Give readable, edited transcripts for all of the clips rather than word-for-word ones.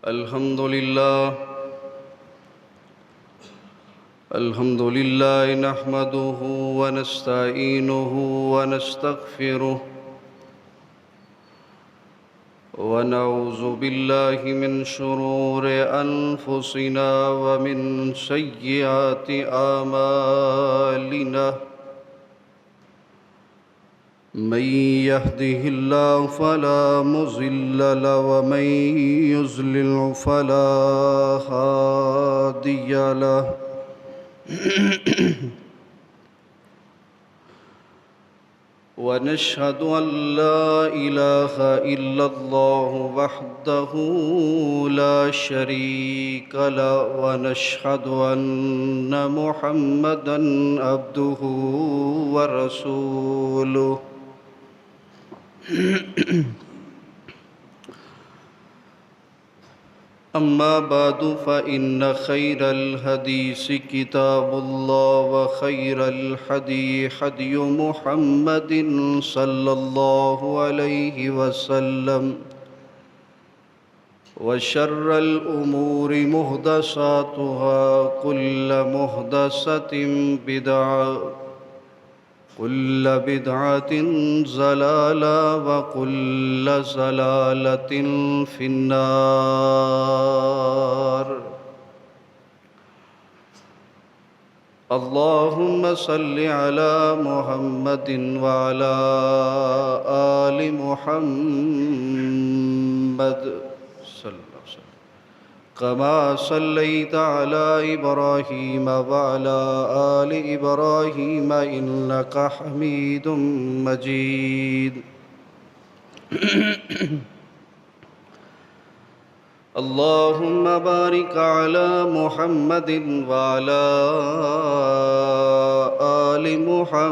الحمد لله نحمده ونستعينه ونستغفره ونعوذ بالله من شرور أنفسنا ومن سيئات أعمالنا من يهده الله فلا مضل له ومن يضلل فلا هادي له ونشهد أن لا إله إلا الله وحده لا شريك له ونشهد أن محمدًا عبده ورسوله أما بعد فإن خير الحديث كتاب الله وخير الهدي هدي محمد صلى الله عليه وسلم وشر الأمور محدثاتها كل محدثة بدعة كل بدعة ضلالة وكل ضلالة في النار اللهم صل على محمد وعلى آل محمد صلى الله عليه وسلم كما صليت على إبراهيم وعلى آل إبراهيم إنك حميد مجيد اللهم بارك على محمد وعلى آل محمد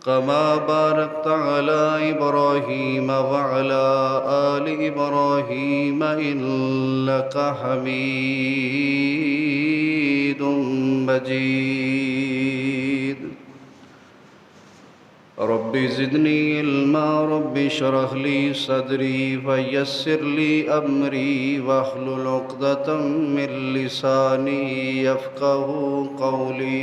كما باركت على إبراهيم وعلى آل إبراهيم إنك حميد مجيد رب زدني علما رب اشرح لي صدري ويسر لي أمري واحلل عقدة من لساني يفقهوا قولي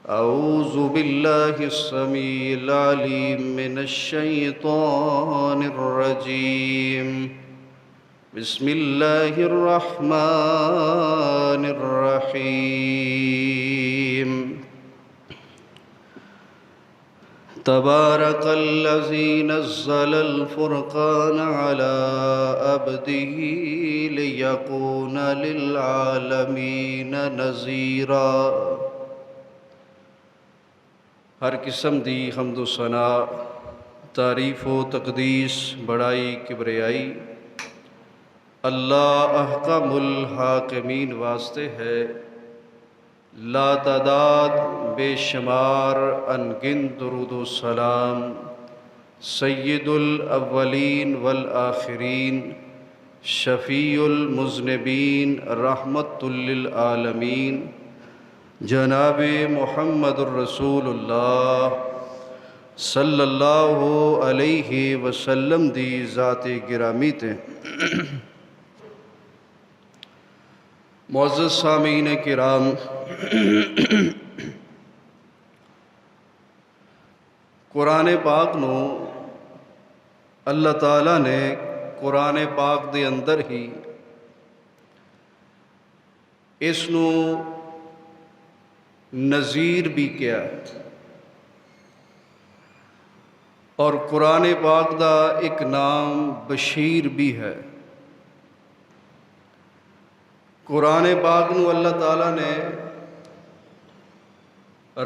أعوذ بالله السميع العليم من الشيطان الرجيم بسم الله الرحمن الرحيم تبارك الذي نزل الفرقان على عبده ليكون للعالمين نذيرا ہر قسم دی حمد و ثنا تعریف و تقدیس بڑائی کبریائی اللہ احکم الحاکمین واسطے ہے لا تعداد بے شمار انگن درود و سلام سید الاولین والآخرین شفیع المذنبین رحمت للعالمین جناب محمد الرسول اللہ صلی اللہ علیہ وسلم دی ذات گرامی تے معزز سامعین کرام قرآن پاک نو اللہ تعالیٰ نے قرآن پاک دے اندر ہی اس نو نذیر بھی کیا اور قرآن پاک دا ایک نام بشیر بھی ہے قرآن پاک نو اللہ تعالیٰ نے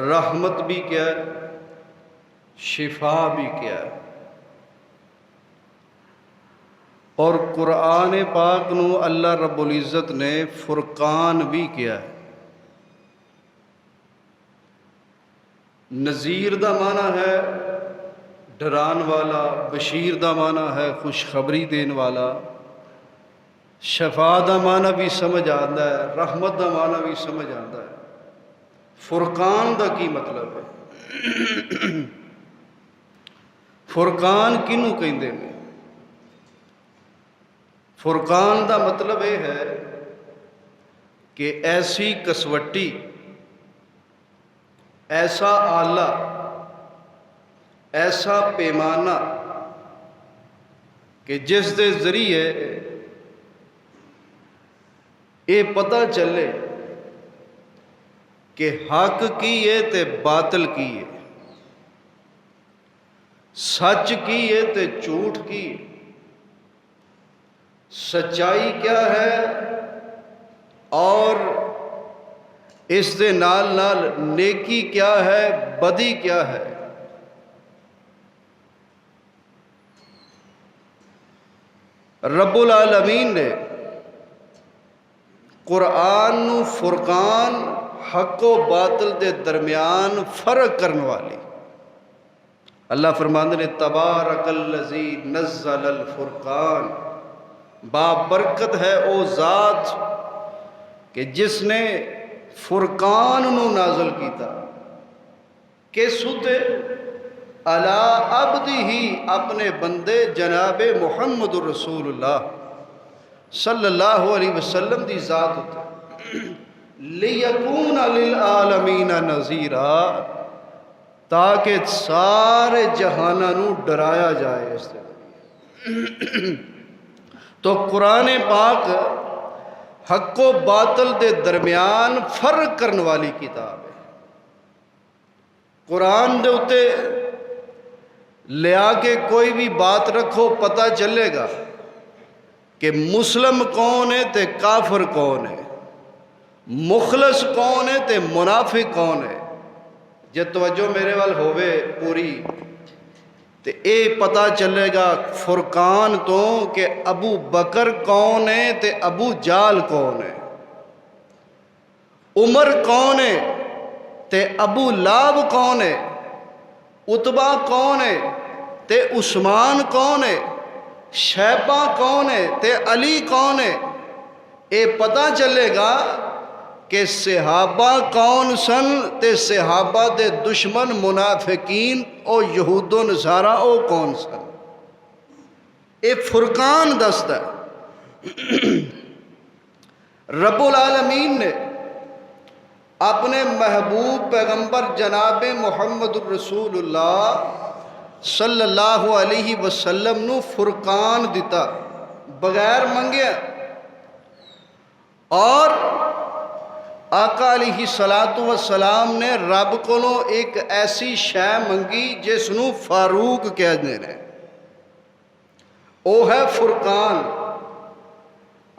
رحمت بھی کیا شفا بھی کیا اور قرآن پاک نو اللہ رب العزت نے فرقان بھی کیا نذیر دا معنی ہے ڈران والا، بشیر دا معنی ہے خوشخبری دین والا، شفا دا معنی بھی سمجھ آتا ہے، رحمت دا معنی بھی سمجھ آتا ہے۔ فرقان دا کی مطلب ہے؟ فرقان کنوں کہندے نے؟ فرقان دا مطلب یہ ہے کہ ایسی کسوٹی، ایسا آلہ، ایسا پیمانہ کہ جس دے ذریعے یہ پتہ چلے کہ حق کی ہے تے باطل کی ہے، سچ کی ہے تے جھوٹ کی ہے، سچائی کیا ہے اور اس دے نال نال نیکی کیا ہے، بدی کیا ہے۔ رب العالمین نے قرآن نو فرقان، حق و باطل دے درمیان فرق کرنے والی، اللہ فرماندے نے تبارک الذی نزل الفرقان، بابرکت ہے او ذات کہ جس نے فرقان نو نازل کیتا، کس اُتے؟ علی عبدہ، اپنے بندے جناب محمد رسول اللہ صلی اللہ علیہ وسلم دی ذات ہوتا، لیکون للعالمین نذیرا، تاکہ سارے جہاناں نو ڈرایا جائے اس سے۔ تو قرآن پاک حق و باطل دے درمیان فرق کرنے والی کتاب ہے۔ قرآن دے اتے لیا کے کوئی بھی بات رکھو پتہ چلے گا کہ مسلم کون ہے تے کافر کون ہے، مخلص کون ہے تے منافق کون ہے۔ جے توجہ میرے وال ہوئے پوری تے اے پتہ چلے گا فرقان تو کہ ابو بکر کون ہے تے ابو جال کون ہے، عمر کون ہے تے ابو لاب کون ہے، عتبہ کون ہے تے عثمان کون ہے، شیبہ کون ہے تے علی کون ہے۔ اے پتہ چلے گا کہ صحابہ کون سن تے صحابہ دے دشمن منافقین او یہود و نصارہ او کون سن۔ اے فرقان دست ہے۔ رب العالمین نے اپنے محبوب پیغمبر جناب محمد الرسول اللہ صلی اللہ علیہ وسلم نو فرقان دیتا بغیر منگیا، اور آقا علیہ السلام نے رب کو ایک ایسی شے منگی جس نو فاروق کہتے ہیں، وہ ہے فرقان۔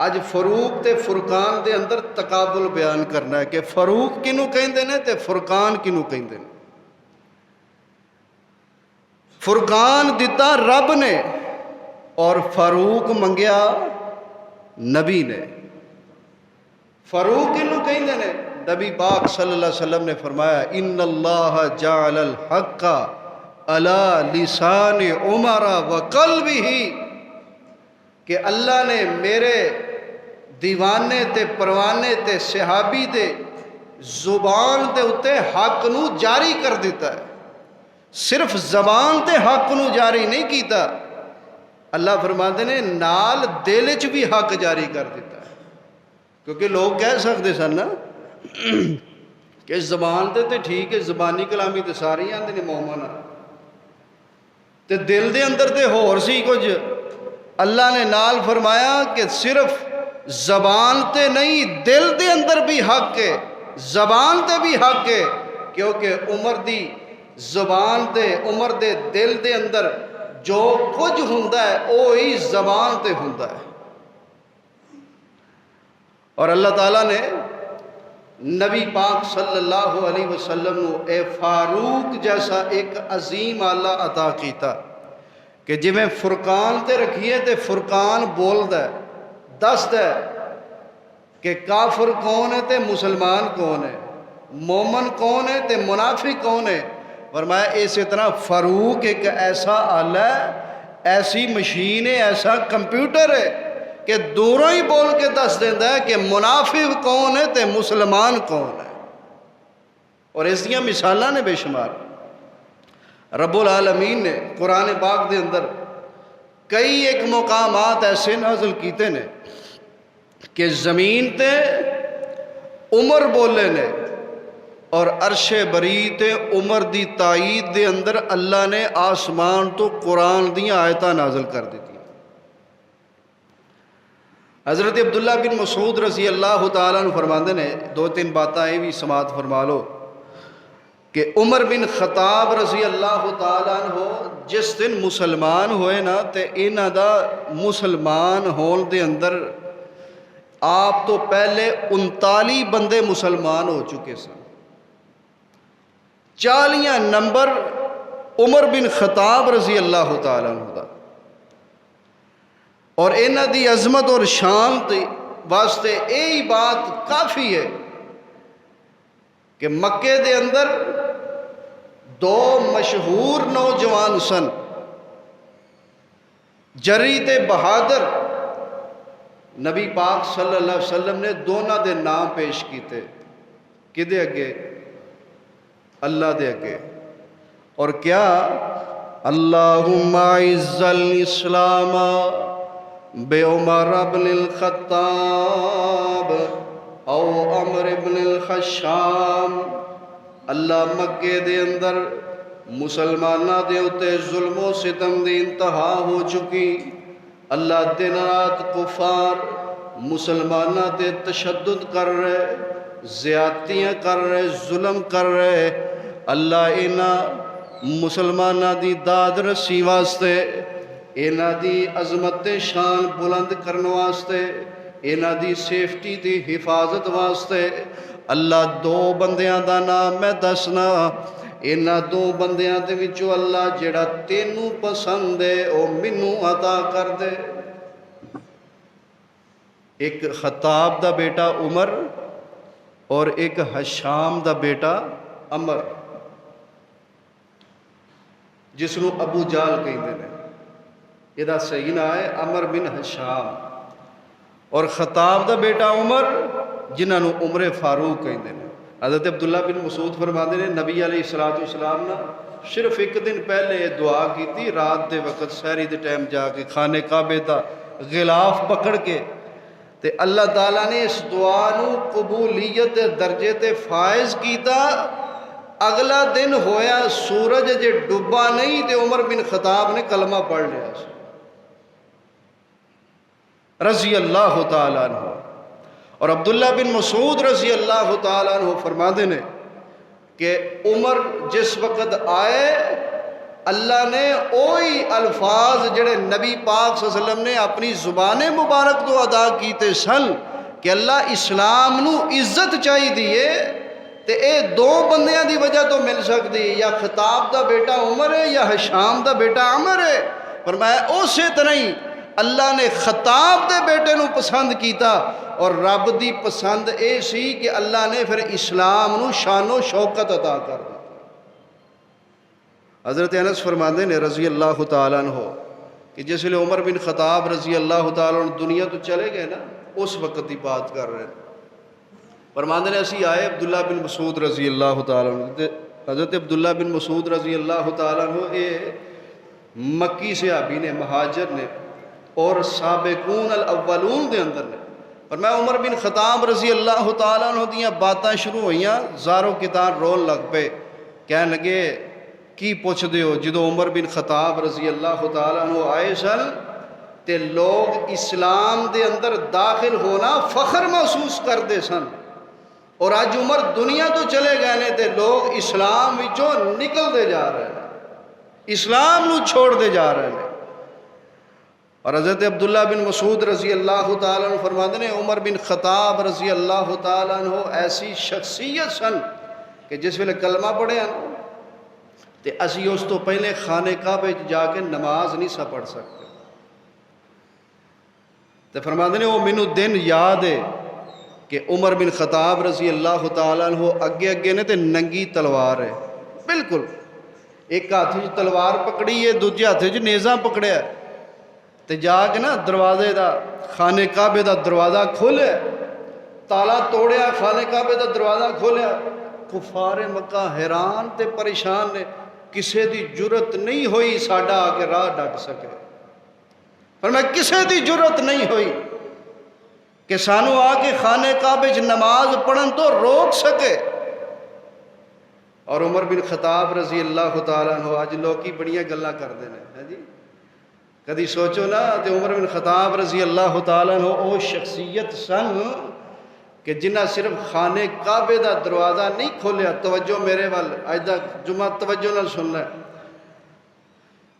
اج فروق تے فرقان دے اندر تقابل بیان کرنا ہے کہ فاروق کنوں کہندے نے تے فرقان کنوں کہندے نے۔ فرقان دیتا رب نے اور فاروق منگیا نبی نے۔ فاروق کنوں کہندے نے؟ نبی پاک صلی اللہ علیہ وسلم نے فرمایا ان اللہ جعل الحق علی لسان عمر وقلبہ، کہ اللہ نے میرے دیوانے تے پروانے تے صحابی دے زبان دے اتے حق نو جاری کر دیتا ہے، صرف زبان تے حق نو جاری نہیں کیتا، اللہ فرماتے نے نال دل چ بھی حق جاری کر دیتا ہے۔ کیونکہ لوگ کہہ سکتے سن نا کہ زبان تے ٹھیک ہے، زبانی کلامی تے ساری آندے نے مومن، تے دل دے اندر تے ہور سی کچھ۔ اللہ نے نال فرمایا کہ صرف زبان تے نہیں، دل دے اندر بھی حق ہے، زبان تے بھی حق ہے، کیونکہ عمر دی زبان تے عمر دے دل دے اندر جو کچھ ہوندا ہے وہی زبان تے ہوندا ہے۔ اور اللہ تعالیٰ نے نبی پاک صلی اللہ علیہ وسلم نو اے فاروق جیسا ایک عظیم آلہ عطا کیتا کہ جی میں فرقان تے رکھیے تے فرقان بولدا ہے، دسدا ہے کہ کافر کون ہے تے مسلمان کون ہے، مومن کون ہے تے منافق کون ہے۔ فرمایا اسی طرح فاروق ایک ایسا آلہ ہے، ایسی مشین ہے، ایسا کمپیوٹر ہے کہ دوروں ہی بول کے دس دیتا ہے کہ منافق کون ہے تے مسلمان کون ہے۔ اور اس دیاں مثالاں نے بے شمار۔ رب العالمین نے قرآن پاک دے اندر کئی ایک مقامات ایسے نازل کیتے نے کہ زمین تے عمر بولے نے، اور عرش بری تے عمر دی تائید دے اندر اللہ نے آسمان تو قرآن دیاں آیتاں نازل کر دیتی۔ حضرت عبداللہ بن مسعود رضی اللہ تعالیٰ عنہ فرماندے نے، دو تین باتاں یہ بھی سماعت فرما لو کہ عمر بن خطاب رضی اللہ تعالیٰ عنہ جس دن مسلمان ہوئے نا تے انہاں دا مسلمان ہون دے اندر آپ تو پہلے 39 بندے مسلمان ہو چکے سن۔ 40 نمبر عمر بن خطاب رضی اللہ تعالیٰ عنہ دا، اور انہاں دی عظمت اور شان واسطے یہی بات کافی ہے کہ مکے دے اندر 2 مشہور نوجوان سن، جری تے بہادر، نبی پاک صلی اللہ علیہ وسلم نے دونوں دے نام پیش کیتے، کدے اگے؟ اللہ دے اگے۔ اور کیا؟ اللہم اعز الاسلام بے عمر بن الخطاب او عمر بن الخشام۔ اللہ مکے دے اندر مسلمانہ دے اتے ظلم و ستم دی انتہا ہو چکی، اللہ دن رات کفار مسلمانہ دے تشدد کر رہے، زیادتیاں کر رہے، ظلم کر رہے۔ اللہ انہاں مسلمانہ دی داد رسی واسطے، انہاں دی عظمت شان بلند کرنے واسطے، انہاں دی سیفٹی دی حفاظت واسطے اللہ 2 بندیاں دا نام میں دسنا، انہاں 2 بندیاں دے وچوں اللہ جڑا تینوں پسند ہے او مینوں عطا کر دے۔ ایک خطاب دا بیٹا عمر اور ایک ہشام دا بیٹا عمر، جس نو ابو جال کہندے نے، یہ صحیح نہ ہے عمر بن ہشام، اور خطاب دا بیٹا عمر جنہاں نو عمر فاروق کہندے نے۔ حضرت عبداللہ بن مسعود فرماندے نے نبی علیہ السلام نے صرف ایک دن پہلے دعا کی تھی، رات دے وقت سحری دے ٹائم جا کے خانہ کعبے دا غلاف پکڑ کے، تے اللہ تعالیٰ نے اس دعا نو قبولیت درجے تے فائز کیتا۔ اگلا دن ہویا سورج جے ڈبا نہیں تے عمر بن خطاب نے کلمہ پڑھ لیا رضی اللہ تعالیٰ عنہ۔ اور عبداللہ بن مسعود رضی اللہ تعالیٰ عنہ فرماندے نے کہ عمر جس وقت آئے، اللہ نے اوہی الفاظ جڑے نبی پاک صلی اللہ علیہ وسلم نے اپنی زبان مبارک تو ادا کیتے سن کہ اللہ اسلام نو عزت چاہی دیئے، تے اے 2 بندیاں دی وجہ تو مل سکتی، یا خطاب دا بیٹا عمر ہے یا ہشام دا بیٹا عمر ہے۔ فرمایا اسی طرح ہی اللہ نے خطاب دے بیٹے نو پسند کیتا، اور رب دی پسند اے سی کہ اللہ نے پھر اسلام نو شان و شوکت عطا کر دی۔ حضرت انس فرماندے نے رضی اللہ تعالیٰ عنہ کہ جس لئے عمر بن خطاب رضی اللہ تعالیٰ عنہ دنیا تو چلے گئے نا، اس وقت دی بات کر رہے ہیں۔ فرماندے نے اسی آئے عبداللہ بن مسعود رضی اللہ تعالیٰ عنہ، حضرت عبداللہ بن مسعود رضی اللہ تعالیٰ عنہ یہ مکی صحابی نے، مہاجر نے، اور سابقون الاولون دے اندر نے۔ فرمایا عمر بن خطاب رضی اللہ تعالیٰ عنہ دیاں باتاں شروع ہوئیاں، زارو کتار رول لگ پے، کہنے لگے کی پوچھ دے ہو؟ جدو عمر بن خطاب رضی اللہ تعالیٰ عنہ آئے سن تے لوگ اسلام دے اندر داخل ہونا فخر محسوس کر دے سن، اور آج عمر دنیا تو چلے گئے نے تے لوگ اسلام وچوں نکل دے جا رہے ہیں، اسلام نو چھوڑ دے جا رہے ہیں۔ اور حضرت عبداللہ بن مسعود رضی اللہ تعالیٰ عنہ فرماتے ہیں عمر بن خطاب رضی اللہ تعالیٰ عنہ ایسی شخصیت سن کہ جس ویلے کلمہ پڑھے ہیں تے اسی اس تو پہلے خانہ کعبے جا کے نماز نہیں سا پڑھ سکتے۔ تے فرماتے ہیں وہ مینوں دن یاد ہے کہ عمر بن خطاب رضی اللہ تعالیٰ عنہ اگے اگے نے تے ننگی تلوار ہے، بالکل ایک ہاتھ وچ تلوار پکڑی ہے، دوجے ہاتھ وچ نیزہ پکڑیا ہے، تے جا کے نا دروازے دا خانہ کعبے دا دروازہ کھولیا، تالا توڑیا، خانہ کعبے دا دروازہ کھولیا۔ کفار مکہ حیران تے پریشان نے، کسے دی جرت نہیں ہوئی ساڈا آ کے راہ ڈٹ سکے، فرمایا کسے دی جرت نہیں ہوئی کہ سانو آ کے خانہ کعبے چ نماز پڑھن تو روک سکے۔ اور عمر بن خطاب رضی اللہ تعالیٰ عنہ، اج لوکی بڑیاں گلاں کردے نے جی، کدی سوچو نا تے عمر بن خطاب رضی اللہ تعالیٰ عنہ او شخصیت سن کہ جنہ صرف خانہ کعبے دا دروازہ نہیں کھولیا، توجہ میرے وال اج دا جمعہ توجہ نال سننا ہے،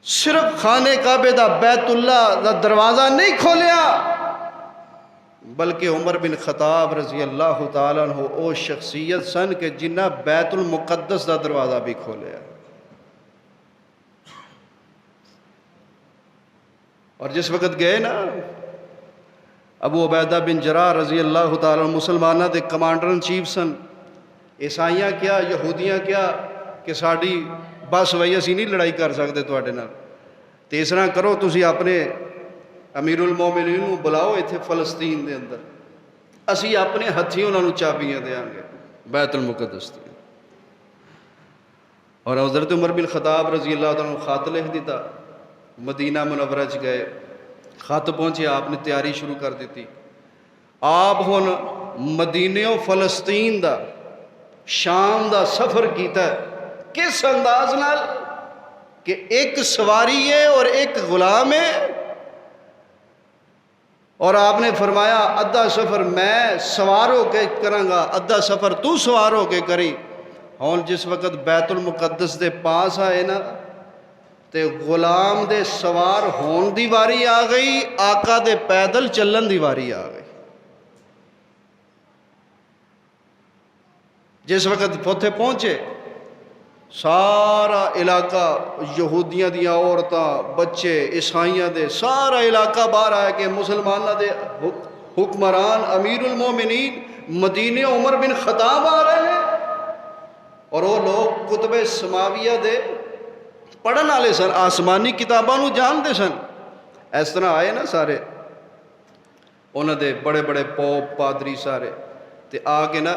صرف خانہ کعبے دا بیت اللہ دا دروازہ نہیں کھولیا، بلکہ عمر بن خطاب رضی اللہ تعالیٰ عنہ او شخصیت سن کہ جنہ بیت المقدس دا دروازہ بھی کھولیا۔ اور جس وقت گئے نا ابو عبیدہ بن جراح رضی اللہ تعالیٰ عنہ مسلمانہ دے کمانڈر ان چیف سن، عیسائیاں کیا یہودیاں کیا کہ ساڑی بس وہی اسی نہیں لڑائی کر سکتے تواڈے نال، تے اس طرح کرو تسی اپنے امیر المومنین کو بلاؤ ایتھے فلسطین دے اندر، اسی اپنے ہتھی انہوں نے چابیاں دیاں گے بیت المقدس دی۔ اور حضرت عمر بن خطاب رضی اللہ تعالیٰ عنہ خط لکھ دیتا، مدینہ منورہ چ گئے، خط پہنچے، آپ نے تیاری شروع کر دیتی، آپ ہن مدینہ فلسطین دا شام دا سفر کیتا ہے، کس انداز نال کہ ایک سواری ہے اور ایک غلام ہے، اور آپ نے فرمایا ادھا سفر میں سوار ہو کے کراں گا، ادھا سفر تو سوار ہو کے کری۔ ہن جس وقت بیت المقدس دے پاس آئے نا تے غلام دے سوار ہون دی واری آ گئی، آقا دے پیدل چلن دی واری آ گئی۔ جس وقت پوتھے پہنچے سارا علاقہ یہودیاں دیاں عورتاں بچے عیسائیاں دے سارا علاقہ باہر آیا کہ مسلمانہ دے حکمران امیر المومنین مدینہ عمر بن خطاب آ رہے ہیں، اور وہ لوگ کتب سماویہ دے پڑھن والے سن، آسمانی کتاباں نو جانتے سن، اس طرح آئے نا سارے انہاں دے بڑے بڑے پوپ پادری سارے تے آ کے نا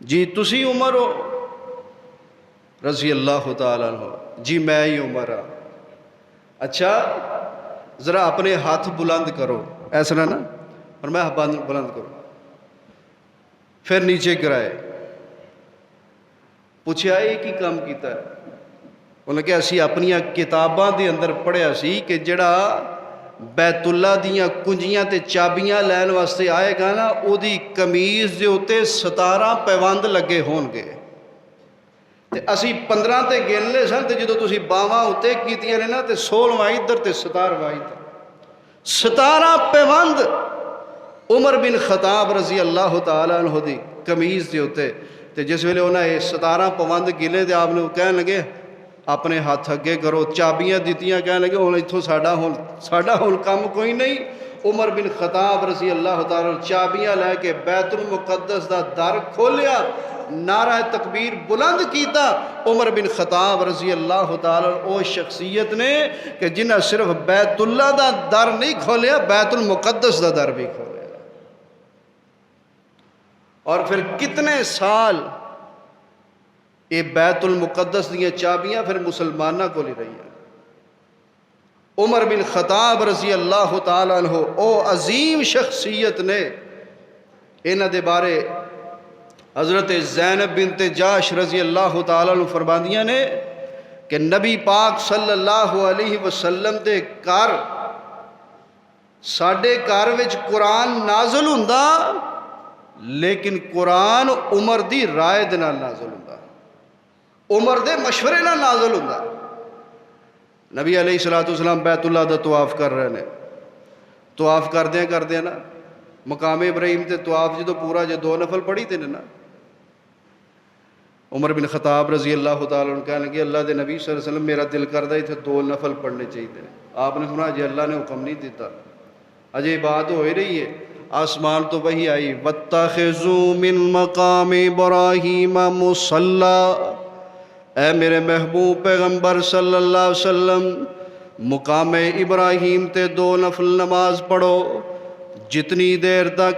جی تسی عمر ہو رضی اللہ تعالیٰ عنہ، جی میں ہی عمر ہاں، اچھا ذرا اپنے ہاتھ بلند کرو، ایسا نا اور میں بلند کرو، پھر نیچے گرائے، پوچھا یہ کی کام کیتا ہے؟ انہوں نے کہا اسی اپنی کتاباں دے اندر پڑھیا سی کہ جڑا بیت اللہ دیاں کنجیاں تے چابیاں لین واسطے آئے گا نا او دی کمیز دے اوتے 17 پیوند لگے ہون گے، تے اسی 15 تے گن لے سن، تے جدو تسی باواں اتے کیتیاں نے نا تے 16واں ادھر تے 17واں ادھر، 17 پیوند عمر بن خطاب رضی اللہ تعالیٰ عنہ دی کمیز دے اوتے، تے جس ویلے انہاں یہ 17 پیوند گنے تے آپ نے کہن لگے اپنے ہاتھ اگے کرو، چابیاں دیتیاں کہنے لگے ہن اتھوں ساڈا ہن کام کوئی نہیں۔ عمر بن خطاب رضی اللہ تعالیٰ چابیاں لے کے بیت المقدس دا در کھولیا، نعرہ تکبیر بلند کیتا، عمر بن خطاب رضی اللہ تعالیٰ او شخصیت نے کہ جنہ صرف بیت اللہ دا در نہیں کھولیا، بیت المقدس دا در بھی کھولیا، اور پھر کتنے سال یہ بیت المقدس دیاں چابیاں پھر مسلمانہ کو لے رہی ہیں۔ عمر بن خطاب رضی اللہ تعالیٰ عنہ او عظیم شخصیت نے، انہاں دے بارے حضرت زینب بنت جاش رضی اللہ تعالیٰ عنہ فرماندیاں نے کہ نبی پاک صلی اللہ علیہ وسلم دے گھر ساڈے گھر وچ قرآن نازل ہوندا، لیکن قرآن عمر دی رائے دے نال نازل ہوندا، عمر دے مشورے نال نازل ہوندا۔ نبی علیہ السلام بیت اللہ دا طواف کر رہے ہیں، طواف کردیاں نا مقام ابراہیم تے طواف جدو پورا جو 2 نفل پڑھی تے نا، عمر بن خطاب رضی اللہ تعالیٰ عنہ کہنے لگے اللہ دے نبی صلی اللہ علیہ وسلم میرا دل کردہ تھے 2 نفل پڑھنے چاہیے، آپ نے فرمایا جی اللہ نے حکم نہیں دیتا، اجے بات ہو ہی رہی ہے، آسمان تو وہی آئی وَاتَّخِذُوا مِن مَقَامِ إِبْرَاهِيمَ مُصَلًّى، اے میرے محبوب پیغمبر صلی اللہ علیہ وسلم مقام ابراہیم تے 2 نفل نماز پڑھو، جتنی دیر تک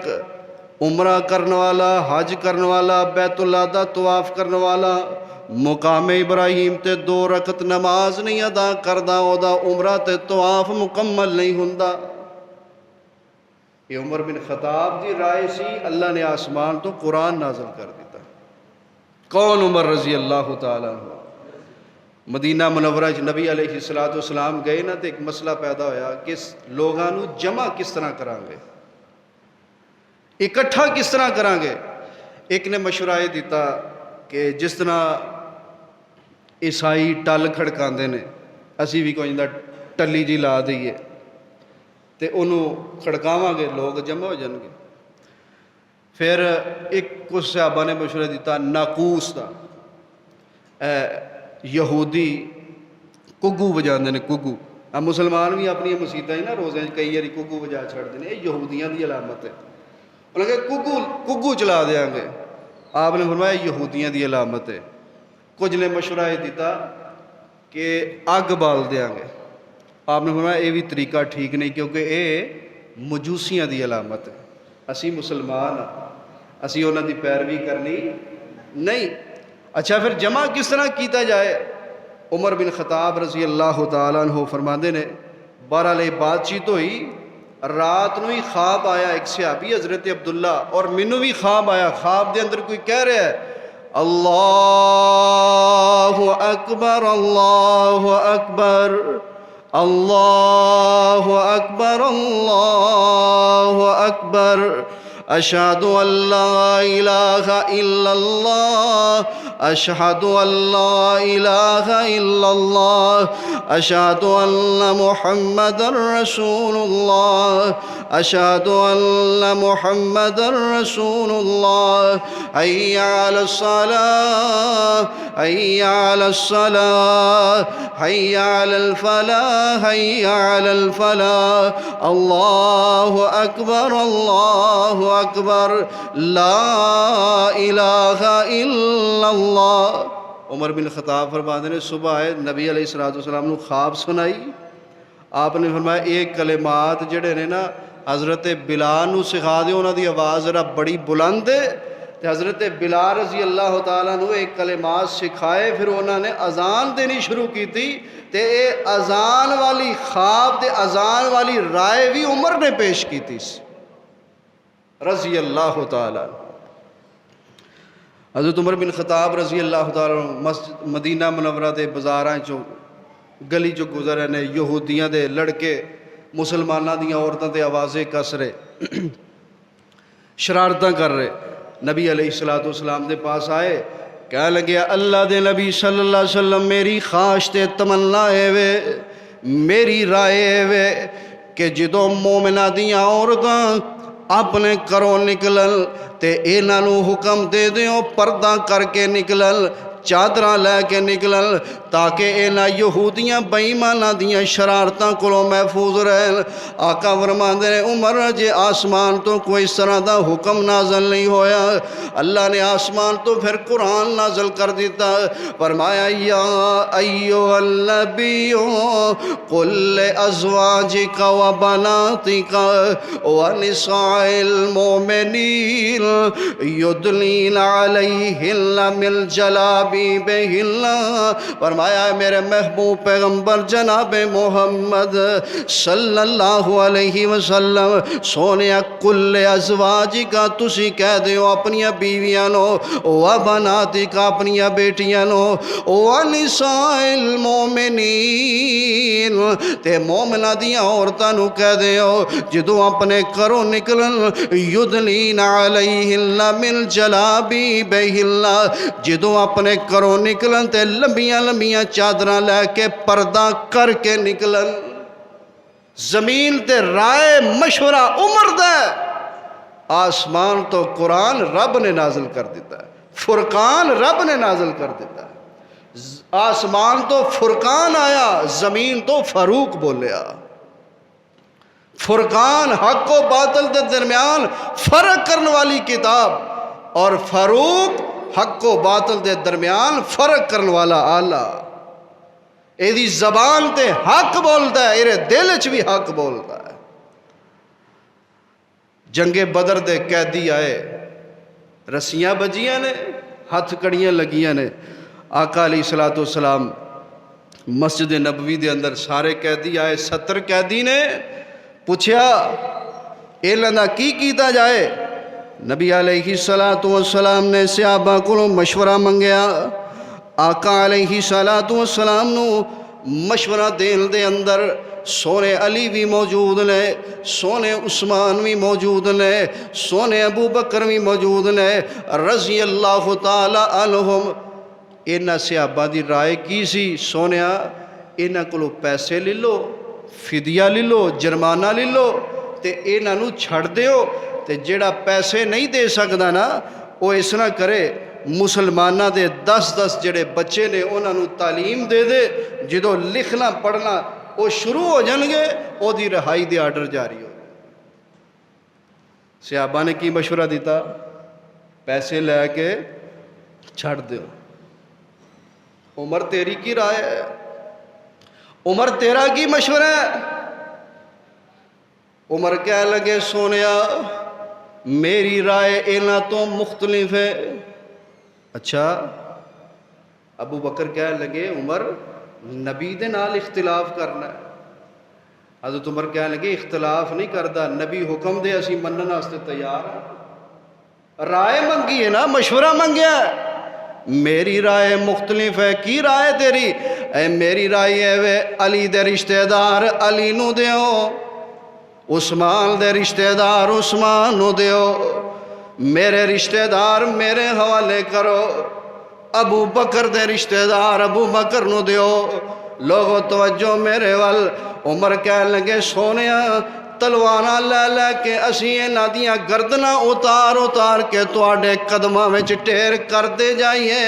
عمرہ کرنے والا حج کرنے والا بیت اللہ دا طواف کرنے والا مقام ابراہیم تے 2 رکعت نماز نہیں ادا کردا اودا عمرہ تے طواف مکمل نہیں ہوندا۔ یہ عمر بن خطاب دی رائے سی، اللہ نے آسمان تو قرآن نازل کر دیتا۔ کون؟ عمر رضی اللہ تعالیٰ عنہ۔ مدینہ منورہ نبی علیہ السلام گئے نا تو ایک مسئلہ پیدا ہویا کہ لوگاں نو جمع کس طرح کران گے، اکٹھا کس طرح کران گے۔ ایک نے مشورہ یہ دیتا کہ جس طرح عیسائی ٹل کھڑکاندے نے، اسی بھی کوئی ٹلی جی لا دئیے تے انہوں کھڑکاواں گے، لوگ جمع ہو جان گے۔ پھر ایک کچھ صحابہ نے مشورہ دیتا ناقوس دا، یہودی کگو بجاندے نے، کگو۔ اب مسلمان بھی اپنی مسیتاں ہی نا روزے کئی باری کگو بجا چھڑ دے، یہ یہودیاں دی علامت ہے۔ انہوں نے کہا کگو چلا دیاں گے، آپ نے فرمایا یہودیاں دی علامت ہے۔ کچھ نے مشورہ یہ دیتا کہ اگ بال دیاں گے، آپ نے فرمایا یہ بھی طریقہ ٹھیک نہیں، کیونکہ یہ مجوسیاں دی علامت ہے، اسی مسلمان ہاں، اسی انہاں دی پیروی کرنی نہیں۔ اچھا پھر جمع کس طرح کیتا جائے؟ عمر بن خطاب رضی اللہ تعالیٰ عنہ فرماندے نے، بہرحال بات چیت ہوئی، رات نو ہی خواب آیا ایک صحابی حضرت عبداللہ، اور مینوں بھی خواب آیا، خواب دے اندر کوئی کہہ رہا ہے اللہ اکبر اللہ اکبر اللہ اکبر اللہ اکبر اشہد ان لا الہ الا اللہ اشہد ان لا الہ الا اللہ اشہد ان محمد رسول اللہ اشہد ان محمد رسول اللہ حی علی الصلاة حی علی الصلاة حی علی الفلاح حی علی الفلاح اللہ اکبر لا الہ الا اللہ۔ عمر بن خطاب فرماتے نے صبح آئے نبی علیہ السلام نے خواب سنائی، آپ نے فرمایا ایک کلمات جڑے نے نا حضرت بلال نو سکھا دے، انہاں دی آواز ذرا بڑی بلند ہے، تے حضرت بلال رضی اللہ تعالیٰ نو ایک کلمات سکھائے، پھر انہوں نے اذان دینی شروع کی تھی، تے اے اذان والی خواب تے اذان والی رائے بھی عمر نے پیش کی تھی رضی اللہ تعالیٰ۔ حضرت عمر بن خطاب رضی اللہ تعالیٰ مسجد مدینہ منورہ دے بازاراں چوں گلی چوں گزرے نے، یہودیاں دے لڑکے مسلماناں دیاں عورتاں تے آوازیں کس رہے، شرارتاں کر رہے۔ نبی علیہ السلام دے پاس آئے، کہنے لگے اللہ دے نبی صلی اللہ علیہ وسلم میری خواہش تے تمنا ہے وے، میری رائے ہے وے کہ جدوں مومنہ دیاں عورتاں اپنے کروں نکلن تے انہاں نو حکم دے دیو پردہ کر کے نکلن، چادراں لے کے نکلن، تاکہ انہاں یہودیاں بے ایماناں دیاں شرارتاں کولوں محفوظ رہن۔ آقا فرماندے نے عمر جے آسمان تو کوئی اس طرح دا حکم نازل نہیں ہویا، اللہ نے آسمان تو پھر قرآن نازل کر دیتا، فرمایا یا ایھا النبی قل لازواجک و بناتک ونساء المؤمنین یدنین علیہن من جلابیبہن، فرمایا میرے محبوب پیغمبر جناب محمد صلی اللہ علیہ وسلم سونیا کل ازواجی کا تسی کہہ دیو اپنیا بیویاں نو و بناتی کا اپنیا بیٹیاں نو و نساء المومنین تے مومنہ دیاں عورتاں نو کہہ دیو جدو اپنے کرو نکلن یدنین علیہن من جلابیبہن، جدو اپنے کرو نکلن تے لمبیاں لمبیاں چادراں لے کے پردہ کر کے نکلن۔ زمین تے رائے مشورہ عمر دے، آسمان تو قرآن رب نے نازل کر دیتا ہے، فرقان رب نے نازل کر دیتا ہے۔ آسمان تو فرقان آیا، زمین تو فاروق بولیا۔ فرقان حق و باطل دے درمیان فرق کرنے والی کتاب، اور فاروق حق و باطل دے درمیان فرق کرنے والا آلہ۔ ایدی زبان تے حق بولتا ہے، ایرے دل چ بھی حق بولتا ہے۔ جنگ بدر دے قیدی آئے، رسیاں بجیاں نے، ہاتھ کڑیاں لگیاں نے، آقا علیہ الصلوۃ والسلام مسجد نبوی دے اندر سارے قیدی آئے، 70 قیدی نے پوچھا ایلنا کی کیتا جائے؟ نبی علیہ الصلوۃ والسلام نے صحابہ کو مشورہ منگیا۔ آقا علیہ الصلوۃ والسلام نو مشورہ دین دے اندر سونے علی بھی موجود نے، سونے عثمان بھی موجود نے، سونے ابو بکر بھی موجود نے رضی اللہ تعالی عنہم۔ انہاں صحابہ دی رائے کی سی؟ سونیا انہاں کولوں پیسے لے لو، فدیہ لے لو، جرمانہ لے لو تے انہاں نو چھڑ دیو، تے جیڑا پیسے نہیں دے سکدا نا وہ اس طرح کرے مسلمانہ دے 10 جڑے بچے نے انہاں نو تعلیم دے دے، جدو لکھنا پڑھنا وہ شروع ہو جان گے او دی رہائی دے آرڈر جاری ہو۔ صحابہ نے کی مشورہ دیتا؟ پیسے لے کے چھڑ دیو۔ عمر تیری کی رائے ہے؟ عمر تیرا کی مشورہ ہے؟ عمر کہہ لگے سونیا میری رائے اینا تو مختلف ہے۔ اچھا؟ ابو بکر کہہ لگے عمر نبی دے نال اختلاف کرنا ہے۔ حضرت عمر کہہ لگے اختلاف نہیں کردا، نبی حکم دے اسی منن واسطے تیار ہیں۔ رائے منگی ہے نا، مشورہ منگیا ہے۔ میری رائے مختلف ہے۔ کی رائے تیری؟ اے میری رائے ہے وے علی دے رشتہ دار علی نو دیو، عثمان دے رشتہ دار عثمان نو دیو، میرے رشتہ دار میرے حوالے کرو، ابو بکر دے رشتہ دار ابو بکر نو دیو۔ لوگو توجہ میرے وال۔ عمر کہہ لگے سونیا تلوارا لے لے کے اسی انہاں دیاں گردنا اتار اتار کے تواڈے قدماں وچ ٹھیر کر دے جائیے،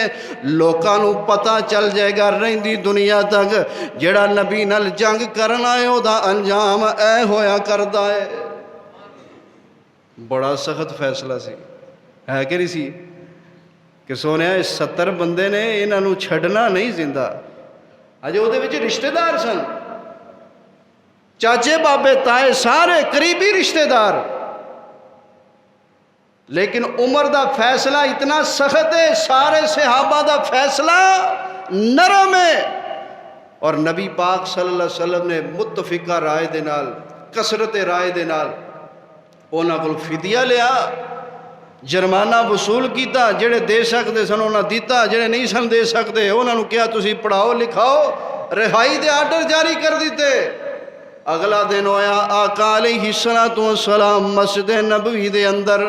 لوکاں نو پتہ چل جائے گا رہندی دنیا تک جڑا نبی نال جنگ کرنا ہے او دا انجام اے ہویا کردا ہے۔ بڑا سخت فیصلہ سی، ہے کہ نہیں سی؟ کہ سونے 70 بندے نے انہاں نو چھڈنا نہیں زندہ۔ اجے او دے وچ رشتہ دار سن، چاچے بابے تائے سارے قریبی رشتہ دار، لیکن عمر دا فیصلہ اتنا سخت ہے، سارے صحابہ دا فیصلہ نرم ہے، اور نبی پاک صلی اللہ علیہ وسلم نے متفقہ رائے دے نال، کثرت رائے دے نال انہاں کول فدیہ لیا، جرمانہ وصول کیتا، جڑے دے سکتے سن انہاں دیتا، جڑے نہیں سن دے سکتے انہاں نو کیا تسی پڑھاؤ لکھاؤ، رہائی دے آرڈر جاری کر دیتے۔ اگلا دن ہویا آقا علیہ الصلوۃ والسلام مسجد نبوی دے اندر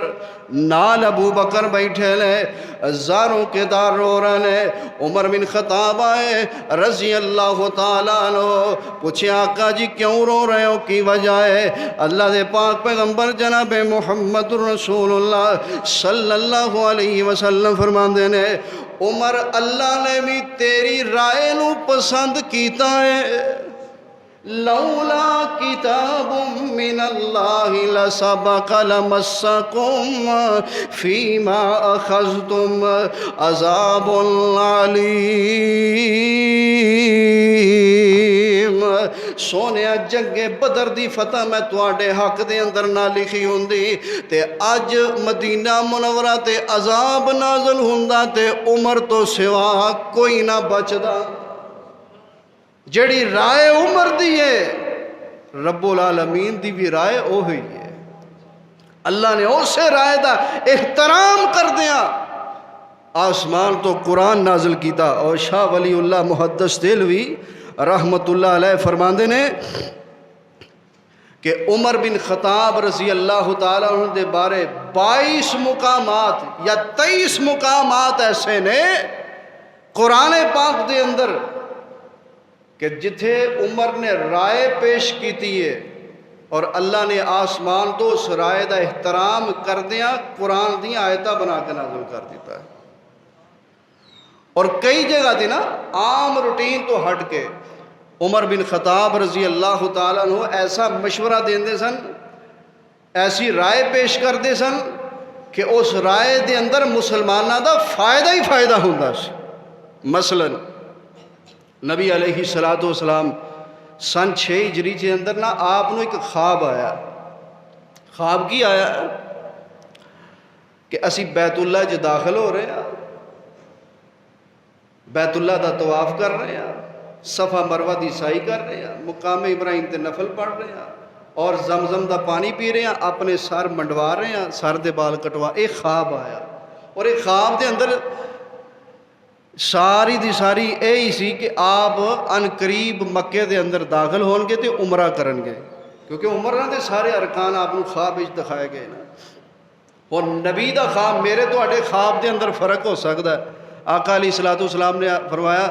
نال ابو بکر بیٹھے لے، ہزاروں کے دار رو رہے نے۔ عمر بن خطاب آئے رضی اللہ تعالیٰ عنہ، پوچھے آقا جی کیوں رو رہے ہو، کی وجہ ہے؟ اللہ دے پاک پیغمبر جناب محمد رسول اللہ صلی اللہ علیہ وسلم فرماندے نے عمر اللہ نے بھی تیری رائے نو پسند کیتا ہے، لولا کتاب من اللہ لسبق لمسکم فیما اخذتم عذاب علیم۔ سونے جنگ بدر دی فتح میں تواڈے حق دے اندر نہ لکھی ہوندی تے اج مدینہ منورہ تے عذاب نازل ہوندا تے عمر تو سوا کوئی نہ بچدا۔ جڑی رائے عمر دی ہے رب العالمین دی بھی رائے او ہوئی ہے، اللہ نے اسے رائے دا احترام کر دیا، آسمان تو قرآن نازل کیتا۔ اور شاہ ولی اللہ محدث دہلوی رحمت اللہ علیہ فرماندے نے کہ عمر بن خطاب رضی اللہ تعالیٰ عنہ دے بارے 22 مقامات یا 23 مقامات ایسے نے قرآن پاک دے اندر کہ جتھے عمر نے رائے پیش کیتی ہے اور اللہ نے آسمان تو اس رائے دا احترام کردیاں قرآن دی آیتہ بنا کے نازل کر دیتا ہے۔ اور کئی جگہ تھی نا عام روٹین تو ہٹ کے عمر بن خطاب رضی اللہ تعالیٰ عنہ ایسا مشورہ دیندے سن، ایسی رائے پیش کردے سن کہ اس رائے دے اندر مسلمانہ دا فائدہ ہی فائدہ ہوندا سی۔ مثلاً نبی علیہ الصلوۃ والسلام سن 6 ہجری کے اندر نا آپ نو ایک خواب آیا۔ خواب کی آیا کہ اسی بیت اللہ جو داخل ہو رہے ہیں، بیت اللہ دا طواف کر رہے ہیں، صفا مروہ دی سائی کر رہے ہیں، مقام ابراہیم تے نفل پڑھ رہے ہیں اور زمزم دا پانی پی رہے ہیں، اپنے سر منڈوا رہے ہیں، سر دے بال کٹوا. ایک خواب آیا اور ایک خواب دے اندر ساری دی ساری یہی سی کہ آپ ان قریب مکے دے اندر داخل ہون گے تے عمرہ کرن گے، کیونکہ عمرہ دے سارے ارکان آپ کو خواب وچ دکھائے گئے نا. اور نبی دا خواب میرے تواڈے خواب دے اندر فرق ہو سکتا ہے. آقا علیہ الصلوۃ والسلام نے فرمایا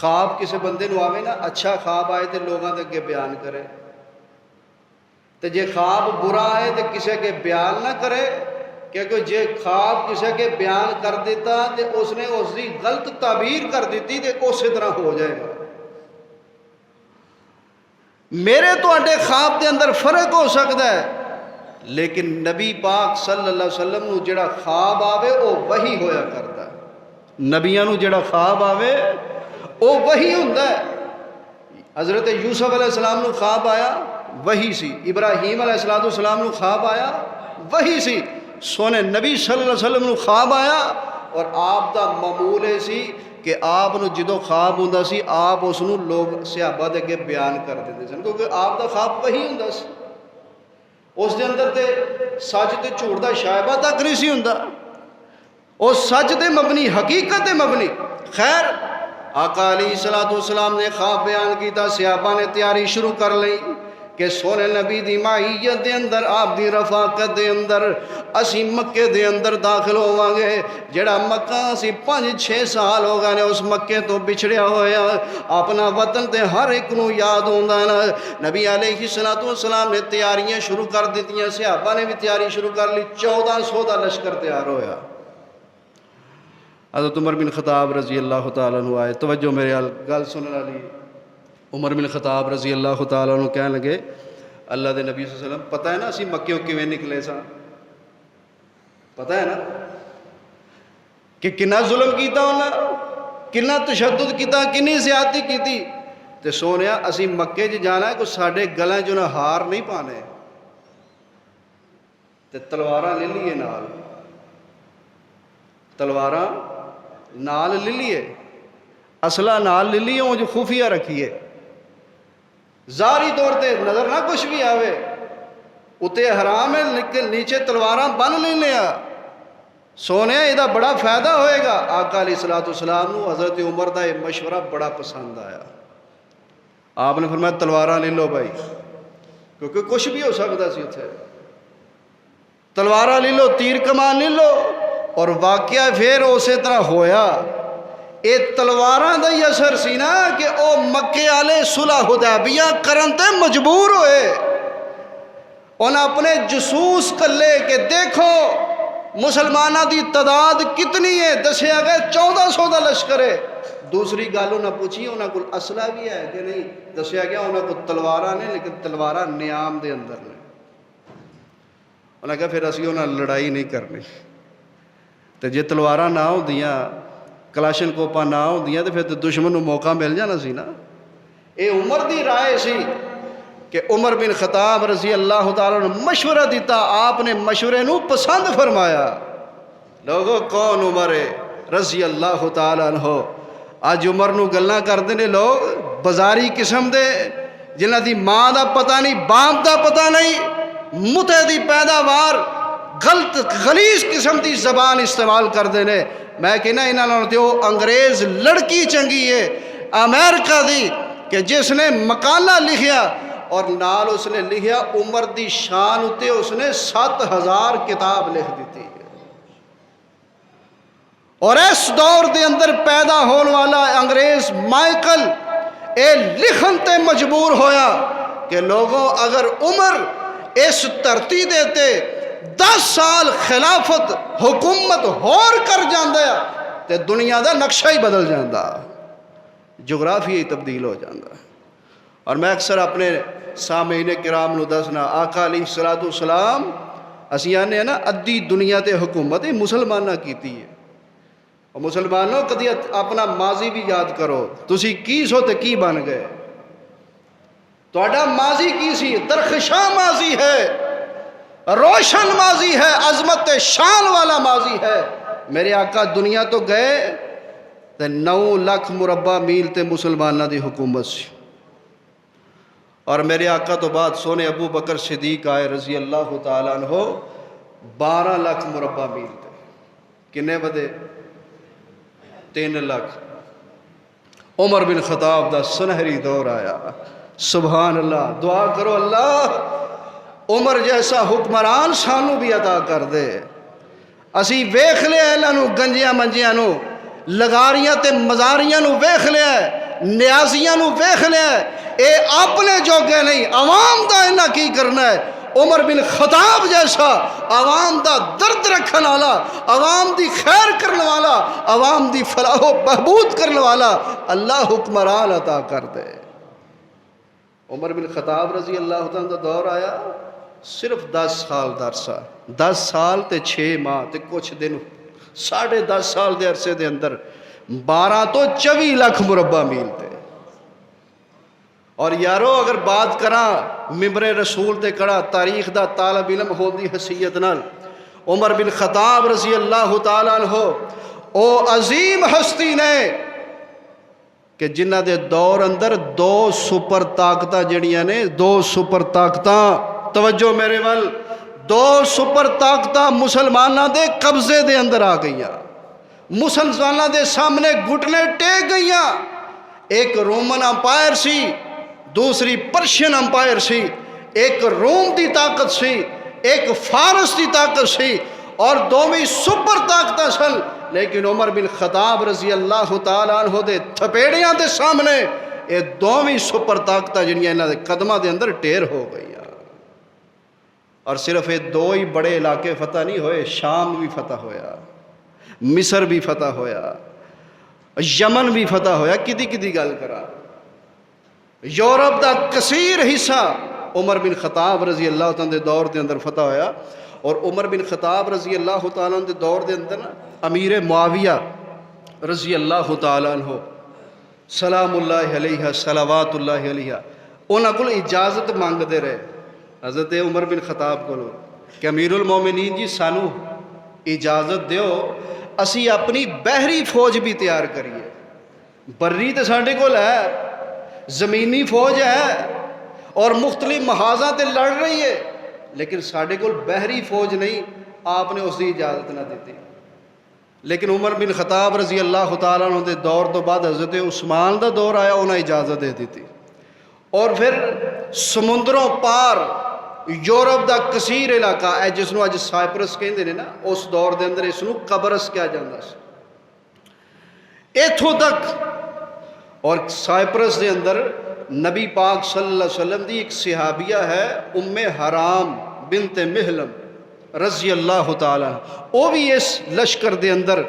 خواب کسی بندے نو آوے نا، اچھا خواب آئے تے لوگاں دے اگے بیان کرے، تے جے خواب برا آئے تے کسی کے بیان نہ کرے، کیونکہ جے خواب کسی کے بیان کر دیتا تے اس نے اس کی غلط تعبیر کر دیتی تے اسی طرح ہو جائے گا. میرے تواڈے خواب دے اندر فرق ہو سکتا ہے، لیکن نبی پاک صلی اللہ علیہ وسلم نو جڑا خواب آوے وہ وحی ہویا کرتا ہے. نبیاں نو جڑا خواب آوے وہ وحی ہوندا ہے. حضرت یوسف علیہ السلام نو خواب آیا وحی سی، ابراہیم علیہ السلام نو خواب آیا وحی سی، سونے نبی صلی اللہ علیہ وسلم نو خواب آیا اور آپ دا معمول ہے سی کہ آپ نو جدو خواب ہوندا سی آپ اس نو لوگ صحابہ دے کے بیان کر دیندے سن، کیونکہ آپ دا خواب وحی ہوندا سی. اس دے اندر تے سچ تے جھوٹ دا شائبہ تک نہیں سی ہوندا، وہ سچ تے مبنی، حقیقت تے مبنی. خیر آقا علیہ الصلوۃ والسلام نے خواب بیان کیتا، صحابہ نے تیاری شروع کر لئی کہ سونے نبی دی معیت دے اندر، آپ دی رفاقت دے اندر اسی مکے دے اندر داخل ہوواں گے. جڑا مکہ اسی 5-6 سال ہو گئے نے اس مکے تو بچھڑیا ہویا، اپنا وطن تے ہر ایک نو یاد ہوندا نا. نبی علیہ الصلوۃ والسلام نے تیاریاں شروع کر دتیاں، صحابہ نے بھی تیاری شروع کر لی. 1400 دا لشکر تیار ہویا. حضرت عمر بن خطاب رضی اللہ تعالیٰ عنہ آئے. توجہ میرے گل سننے والی. عمر بن خطاب رضی اللہ تعالیٰ عنہ کہنے لگے اللہ دے نبی صلی اللہ علیہ وسلم پتہ ہے نا اسی مکیوں کیویں نکلے سا، پتہ ہے نا کہ کنا ظلم کیتا انہاں، کنا تشدد کیتا، کنی زیادتی کیتی. تے سونیا اسی مکے چ جانا ہے، کوئی ساڈے گلاں چ انہاں ہار نہیں پانے، تے تلواراں لے لیے نال، تلواراں نال لے لیے، اسلحہ نال لے لیے، جو خفیہ رکھیے، ظاہری طور تے نظر نہ کچھ بھی آوے، اتے حرام ہے لیکن نیچے تلواراں بن لے لیا. سونے یہ بڑا فائدہ ہوئے گا. آقا علیہ الصلوۃ والسلام نو حضرت عمر دا یہ مشورہ بڑا پسند آیا. آپ نے فرمایا تلواراں لے لو بھائی، کیونکہ کچھ بھی ہو سکتا سی اتنے. تلواراں لے لو، تیر کمان لے لو. اور واقعہ پھر اسی طرح ہویا. اے تلواراں دا ہی اثر سی نا کہ او مکے والے صلح حدیبیہ کرن تے مجبور ہوئے. انہاں اپنے جسوس کلے کہ دیکھو مسلمانہ دی تعداد کتنی ہے، دسیا گئے 1400 دا لشکر ہے. دوسری گل انہاں پوچھی انہاں کول اسلحہ بھی ہے کہ نہیں، دسیا گیا انہاں کول تلواراں نے، لیکن تلواراں نیام دے اندر نے. انہاں کہا پھر اسی انہاں لڑائی نہیں کرنی. تو جے تلواراں نہ ہوندیاں، کلاشن کوپاں نہ ہوندیاں تو پھر تو دشمن نو موقع مل جانا سی نا. اے عمر دی رائے سی کہ عمر بن خطاب رضی اللہ تعالیٰ نے مشورہ دیتا، آپ نے مشورے نو پسند فرمایا. لوگو کون عمر رضی اللہ تعالیٰ عنہ؟ اج عمر نو گلاں کردے نے لوگ بازاری قسم دے، جنہاں دی ماں دا پتہ نہیں، باپ دا پتہ نہیں، متے دی پیداوار، غلط غلیظ قسم دی زبان استعمال کردے نے. میں کہنا انہاں نال تے او انگریز لڑکی چنگی ہے امریکہ دی کہ جس نے مقالہ لکھیا اور نال اس نے لکھیا عمر دی شان اتے اس نے 7000 کتاب لکھ دیتی ہے. اور اس دور دے اندر پیدا ہون والا انگریز مائیکل اے لکھن تے مجبور ہویا کہ لوگوں اگر عمر اس دھرتی دیتے 10 سال خلافت حکومت ہور کر جاندہ تے دنیا دا نقشہ ہی بدل جاندہ، جغرافی ہی تبدیل ہو جاندہ. اور میں اکثر اپنے سامعین کرام نو دسنا آقا علیہ الصلوۃ والسلام اسی آنے ہیں نا ادھی دنیا تے حکومت ہی مسلمانہ کیتی ہے. اور مسلمانوں کدی اپنا ماضی بھی یاد کرو، تسی کی سو تے کی بن گئے، تہاڈا ماضی کی سی؟ درخشاں ماضی ہے، روشن ماضی ہے، عظمت شان والا ماضی ہے. میرے آقا دنیا تو گئے تے 9 لاکھ مربع میل تے مسلمانہ دی حکومت سی. اور میرے آقا تو بعد سونے ابو بکر صدیق آئے رضی اللہ تعالیٰ عنہ 12 لاکھ مربع میل تے. کنے ودے 3 لاکھ. عمر بن خطاب دا سنہری دور آیا. سبحان اللہ. دعا کرو اللہ عمر جیسا حکمران سانو بھی عطا کر دے. اسی ویکھ لیا انہاں نو گنجیاں منجیاں نو لگاریاں تے مزاریاں نو ویکھ لیا نیازیاں نو ویکھ لیا. اے اپنے جوگے نہیں عوام دا انہاں کی کرنا ہے. عمر بن خطاب جیسا عوام دا درد رکھن والا عوام دی خیر کرنے والا عوام دی فلاح و بہبود کرنے والا اللہ حکمران عطا کر دے. عمر بن خطاب رضی اللہ تعالیٰ دا دور آیا. صرف 10 سال دا عرصہ 10 سال تے 6 ماہ تے کچھ دن 10.5 سال دے عرصے دے اندر 12 تو 24 لاکھ مربع میل تے. اور یارو اگر بات کراں ممبر رسول تے کڑا تاریخ دا طالب علم ہون دی حیثیت نال عمر بن خطاب رضی اللہ تعالیٰ عنہ او عظیم ہستی نے کہ جنہ دے دور اندر 2 سپر طاقتاں جڑیاں نے 2 سپر طاقتاں توجہ میرے ول 2 سپر طاقتاں مسلمانہ دے قبضے دے اندر آ گئیاں. مسلمانہ دے سامنے گھٹنے ٹیک گئیاں. ایک رومن امپائر سی دوسری پرشین امپائر سی. ایک روم دی طاقت سی ایک فارس دی طاقت سی اور دوویں سپر طاقتاں سن. لیکن عمر بن خطاب رضی اللہ تعالیٰ عنہ دے تھپیڑیاں دے سامنے یہ دوویں سپر طاقتاں جنیاں انہاں دے قدماں دے اندر ٹیر ہو گئی. اور صرف یہ 2 ہی بڑے علاقے فتح نہیں ہوئے. شام بھی فتح ہویا مصر بھی فتح ہویا یمن بھی فتح ہویا. کدی گل کرا یورپ دا کثیر حصہ عمر بن خطاب رضی اللہ تعالیٰ دے دور دے اندر فتح ہویا. اور عمر بن خطاب رضی اللہ تعالیٰ دے دور دے اندر امیر معاویہ رضی اللہ تعالیٰ عنہ سلام اللہ علیہ صلوات اللہ علیہ انہاں کول اجازت مانگدے رہے حضرت عمر بن خطاب کو کہ امیر المومنین جی سانو اجازت دیو اسی اپنی بحری فوج بھی تیار کریے. بری تو ساڈے کول ہے زمینی فوج ہے اور مختلف محاذاں تے لڑ رہی ہے لیکن ساڈے کول بحری فوج نہیں. آپ نے اس کی اجازت نہ دیتی. لیکن عمر بن خطاب رضی اللہ تعالیٰ عنہ دے دور تو بعد حضرت عثمان دا دور آیا انہیں اجازت دے دیتی. اور پھر سمندروں پار یورپ دا کثیر علاقہ ہے جس نو اج سائپرس کہندے نے نا اس دور دے اندر اس نو قبرص کہا جاندا سی. ایتھوں تک اور سائپرس دے اندر نبی پاک صلی اللہ علیہ وسلم دی ایک صحابیہ ہے ام حرام بنت محلم رضی اللہ تعالیٰ وہ بھی اس لشکر دے اندر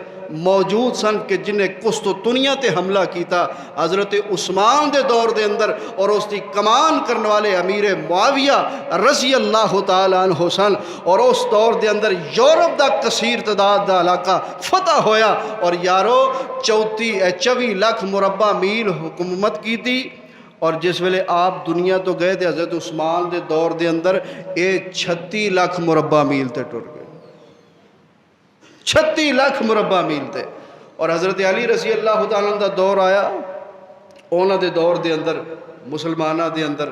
موجود سن کہ جنہیں قسطنطنیہ تے حملہ کیتا حضرت عثمان دے دور دے اندر اور اس دی کمان کرنے والے امیر معاویہ رضی اللہ تعالیٰ عنہ سن. اور اس دور دے اندر یورپ دا کثیر تعداد دا علاقہ فتح ہویا اور یارو 24 لاکھ مربع میل حکومت کی تھی. اور جس ویلے آپ دنیا تو گئے تھے حضرت عثمان دے دور دے اندر اے 36 لاکھ مربع میل تے ٹر گئے 36 لاکھ مربع میل تے. اور حضرت علی رضی اللہ تعالیٰ دا دور آیا اونا دے دور دے اندر مسلمانہ دے اندر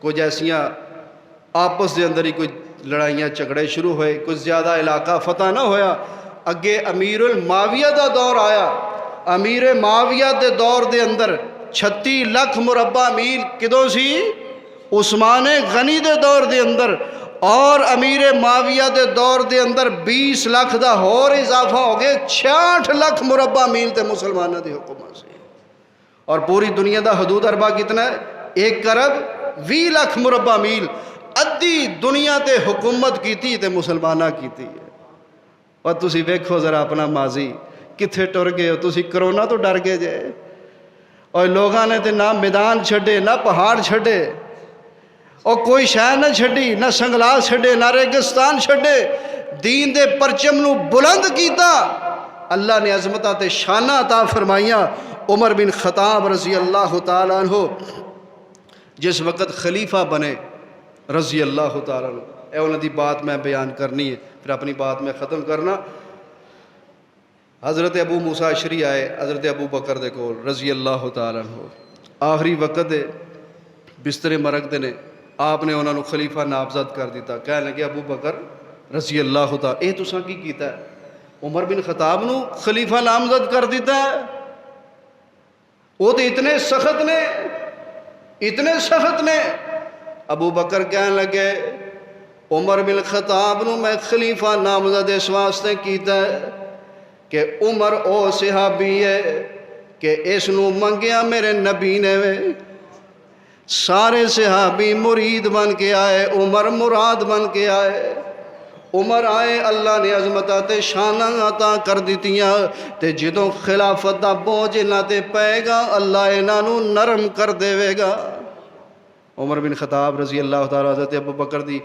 کچھ ایسیاں آپس دے اندر ہی کوئی لڑائیاں جھگڑے شروع ہوئے کچھ زیادہ علاقہ فتح نہ ہویا. اگے امیر المعاویہ دا دور آیا. امیر معاویہ دے دور دے اندر 36 لاکھ مربع میل کدوں سی عثمان غنی دے دور دے اندر. اور امیر معاویہ دے دور دے اندر 20 لاکھ دا اور اضافہ ہو گئے 66 لاکھ مربع میل تے مسلمانہ دی حکومت سے. اور پوری دنیا دا حدود اربا کتنا ہے 1 ارب 20 لاکھ مربع میل. ادھی دنیا تے حکومت کیتی تے مسلمانہ کیتی ہے. اور تسی ویکھو ذرا اپنا ماضی کتھے ٹر گئے ہو. تسی کرونا تو ڈر گئے جے اور لوگاں نے تے نہ میدان چھڈے نہ پہاڑ چھڈے اور کوئی شہر نہ چھڈی نہ سنگلال چھڈے نہ ریگستان چھڈے. دین دے پرچم نو بلند کیتا. اللہ نے عظمتاں تے شاناں عطا فرمائیاں. عمر بن خطاب رضی اللہ تعالیٰ عنہ جس وقت خلیفہ بنے رضی اللہ تعالیٰ عنہ اے انہاں دی بات میں بیان کرنی ہے پھر اپنی بات میں ختم کرنا. حضرت ابو موسیٰ اشعری آئے حضرت ابو بکر دے کول رضی اللہ تعالیٰ عنہ، آخری وقت دے بسترے مرگ دے نے آپ نے انہوں نے خلیفہ نامزد کر دیتا، کہنے لگے ابو بکر رضی اللہ تعالیٰ، اے تساں کی کیتا ہے؟ عمر بن خطاب نو خلیفہ نامزد کر دیتا ہے؟ وہ تو اتنے سخت نے، اتنے سخت نے۔ ابو بکر کہنے لگے عمر بن خطاب نو میں خلیفہ نامزد اس واسطے کیتا ہے کہ عمر او صحابی ہے کہ اس نو منگیا میرے نبی نے وے، سارے صحابی مرید بن کے آئے، عمر مراد بن کے آئے۔ عمر آئے، اللہ نے عظمتاں تے شاناں عطا کر دتیاں، تے جدوں خلافت دا بوجھ انہاں تے پائے گا اللہ انہاں نو نرم کر دے گا۔ عمر بن خطاب رضی اللہ تعالیٰ حضرت ابو بکر دی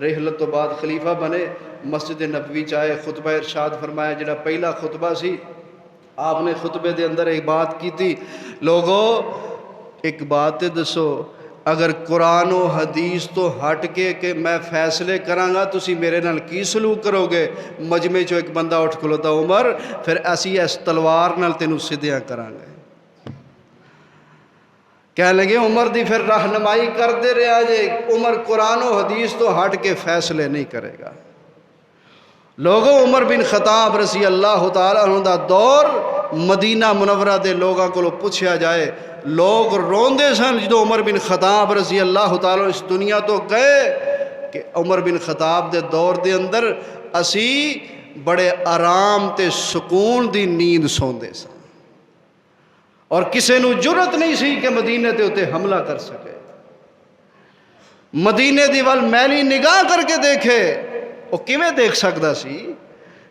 رحلت تو بعد خلیفہ بنے، مسجد نبوی چاہے خطبہ ارشاد فرمایا، جڑا پہلا خطبہ سی آپ نے خطبے دے اندر ایک بات کی تھی، لوگو ایک بات دسو، اگر قرآن و حدیث تو ہٹ کے کہ میں فیصلے کراں گا تسی میرے نال کی سلوک کرو گے؟ مجمع چو ایک بندہ اٹھ کھلوتا، عمر پھر ایسی اس تلوار نال تینوں سدھیاں کراں گے۔ کہنے لگے عمر دی پھر رہنمائی کر دے رہا جے، عمر قرآن و حدیث تو ہٹ کے فیصلے نہیں کرے گا۔ لوگوں عمر بن خطاب رضی اللہ تعالیٰ عنہ دا دور مدینہ منورہ دے لوگاں کو پوچھا جائے، لوگ روندے سن جدو عمر بن خطاب رضی اللہ تعالیٰ اس دنیا تو گئے کہ عمر بن خطاب دے دور دے اندر اسی بڑے آرام تے سکون دی نیند سوندے سن، اور کسے نو جرت نہیں سی کہ مدینے تے اتے حملہ کر سکے۔ مدینے دی وال میلی نگاہ کر کے دیکھے، وہ کیویں دیکھ سکتا سی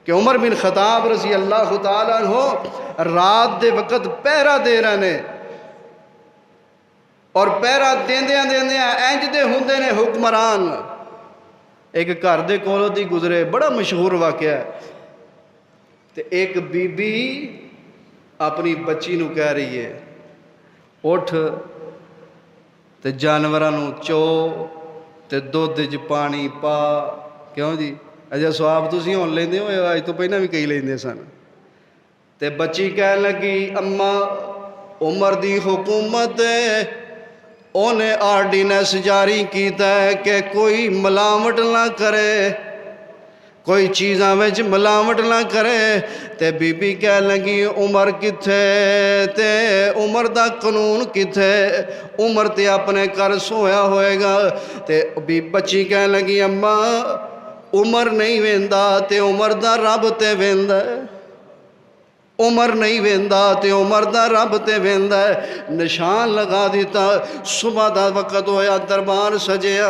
کہ عمر بن خطاب رضی اللہ تعالیٰ عنہ رات دے وقت پہرا دے رہے نے، اور پہرا دیندیاں دیندیاں اینج دے ہوندے نے حکمران۔ ایک گھر دے کولوں دی گزرے، بڑا مشہور واقعہ ہے، تے ایک بی بی اپنی بچی نو کہہ رہی ہے اٹھ تے جانوراں نو چو تے دودھ وچ پانی پا، کیوں جی اجا سواب تسی ہون لیندے ہو، اج تو پہنا بھی کئی لیندے سن۔ تے بچی کہنے لگی اماں عمر دی حکومت انہیں آرڈیننس جاری کیتا ہے کہ کوئی ملاوٹ نہ کرے، کوئی چیزاں وچ ملاوٹ نہ کرے۔ تے بی بی کہہ لگی عمر کتھے تے عمر دا قانون کتھے؟ عمر تے اپنے گھر سویا ہوئے گا۔ تے بچی کہہ لگی اماں عمر نہیں ویندا تے عمر دا رب تے ویندا ہے، عمر نہیں ویندا تے عمر دا رب تے ویندا ہے۔ نشان لگا دیتا، صبح دا وقت ہویا، دربار سجیا،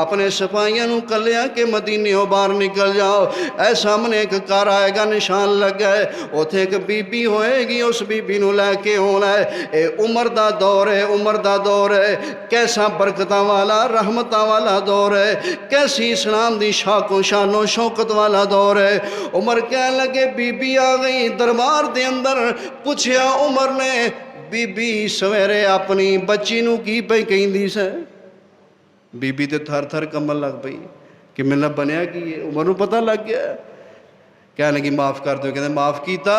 اپنے سپاہیاں نو کلیا کہ مدینیوں باہر نکل جاؤ، اے سامنے ایک گھر آئے گا، نشان لگ گئے، اوتھے ایک بی بی ہوئے گی، اس بی بی نو لے کے ہونا ہے۔ اے عمر دا دور ہے، عمر دا دور ہے، کیسا برکتاں والا رحمتاں والا دور ہے، کیسی اسلام دی شاک و شان و شوکت والا دور ہے۔ عمر کہنے لگے بی بی آ گئی دربار دے اندر، پوچھیا عمر نے بی بی سویرے اپنی بچی نو کی پئی کہندی سے؟ بی بی تے تھر تھر کمبن لگ پئی کہ میرا بنیا کی ہے، عمر نو پتہ لگ گیا۔ کہنے لگی معاف کر دو، کہنے معاف کیتا،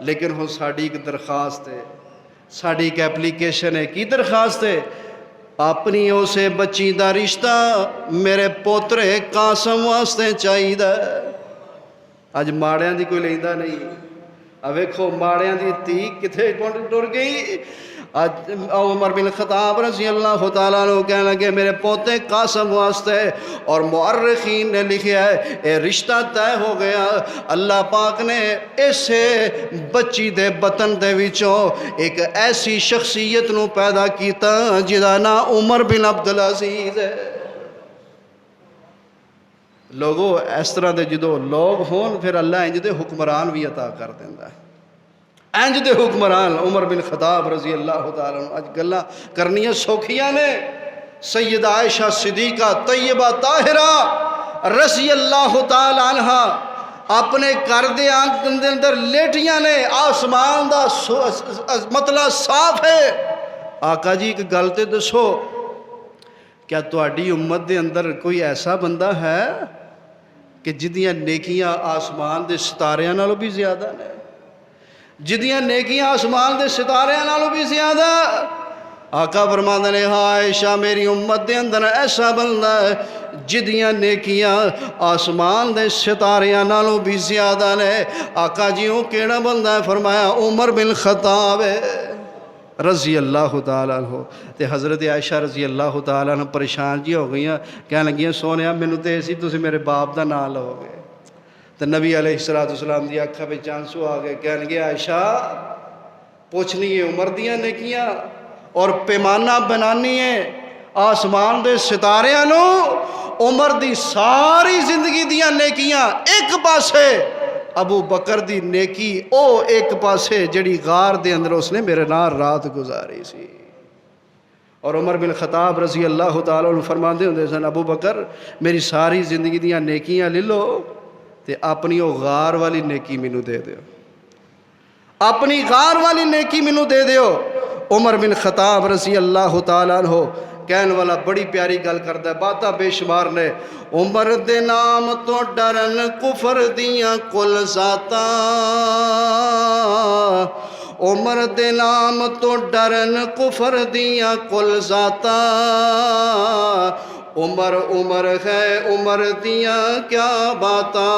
لیکن ہن ساڈی ایک درخواست ہے، ساڈی ایک اپلیکیشن ہے۔ کی درخواست ہے؟ اپنی اسے بچی دا رشتہ میرے پوترے قاسم واسطے چاہیے۔ اج ماڑیاں دی کوئی لیندا نہیں، اب ویکھو ماڑیاں دی تھی کتھے ٹر گئی۔ عمر بن خطاب رضی اللہ تعالیٰ عنہ کہنے لگے میرے پوتے قاسم واسطے، اور مورخین نے لکھا ہے اے رشتہ طے ہو گیا۔ اللہ پاک نے اسے بچی دے بطن دے وچوں ایک ایسی شخصیت نو پیدا کیتا جدا نام عمر بن عبدالعزیز ہے۔ لوگوں اس طرح دے جدو لوگ ہون پھر اللہ انج دے حکمران بھی عطا کر دیندہ ہے، انج دے حکمران۔ عمر بن خطاب رضی اللہ تعالیٰ عنہ اج گلاں کرنیاں سوکھیاں نے۔ سیدہ عائشہ صدیقہ طیبہ طاہرہ رضی اللہ تعالیٰ عنہ اپنے گھر دے اندر لیٹیاں نے، آسمان دا مطلع صاف ہے۔ آقا جی ایک گل تے دسو، کیا تہاڈی امت دے اندر کوئی ایسا بندہ ہے کہ جدیاں نیکیاں آسمان دے ستاریاں نالوں بھی زیادہ نے؟ جدیاں نیکیاں آسمان دے ستارے نالوں بھی زیادہ۔ آقا فرماندے نے ہاں عائشہ میری امت دے اندر ایسا بندہ ہے جدیاں نیکیاں آسمان دے ستاریاں نالوں بھی زیادہ نے۔ آقا جی وہ کیڑا بندہ ہے؟ فرمایا عمر بن خطاب ہے رضی اللہ تعالیٰ عنہ۔ تے حضرت عائشہ رضی اللہ تعالیٰ عنہ پریشان جی ہو گئیاں، کہنے لگیاں سونیا مینوں تے اسی تسی میرے باپ دا نام لو گے۔ تو نبی علیہ السلام دی اکھاں وچ آنسو آ گئے، کہنے لگے عائشہ پوچھنی ہے عمر دیاں نیکیاں اور پیمانہ بنانی ہے آسمان دے ستاریاں نو۔ عمر دی ساری زندگی دیاں نیکیاں ایک پاسے، ابو بکر دی نیکی او ایک پاسے جڑی غار دے اندر اس نے میرے نال رات گزاری سی۔ اور عمر بن خطاب رضی اللہ تعالیٰ عنہ فرماندے ہوندے سن ابو بکر میری ساری زندگی دیاں نیکیاں لے لو تے اپنی او غار والی نیکی مینوں دے دیو، اپنی غار والی نیکی مینوں دے دیو۔ عمر بن خطاب رضی اللہ تعالیٰ عنہ کہن والا بڑی پیاری گل کردا ہے، باتاں بے شمار نے۔ عمر دے نام تو ڈرن کفر دیاں کل ذاتاں، عمر دے نام تو ڈرن کفر دیاں کل ذاتاں، عمر عمر ہے عمر دیاں کیا باتاں۔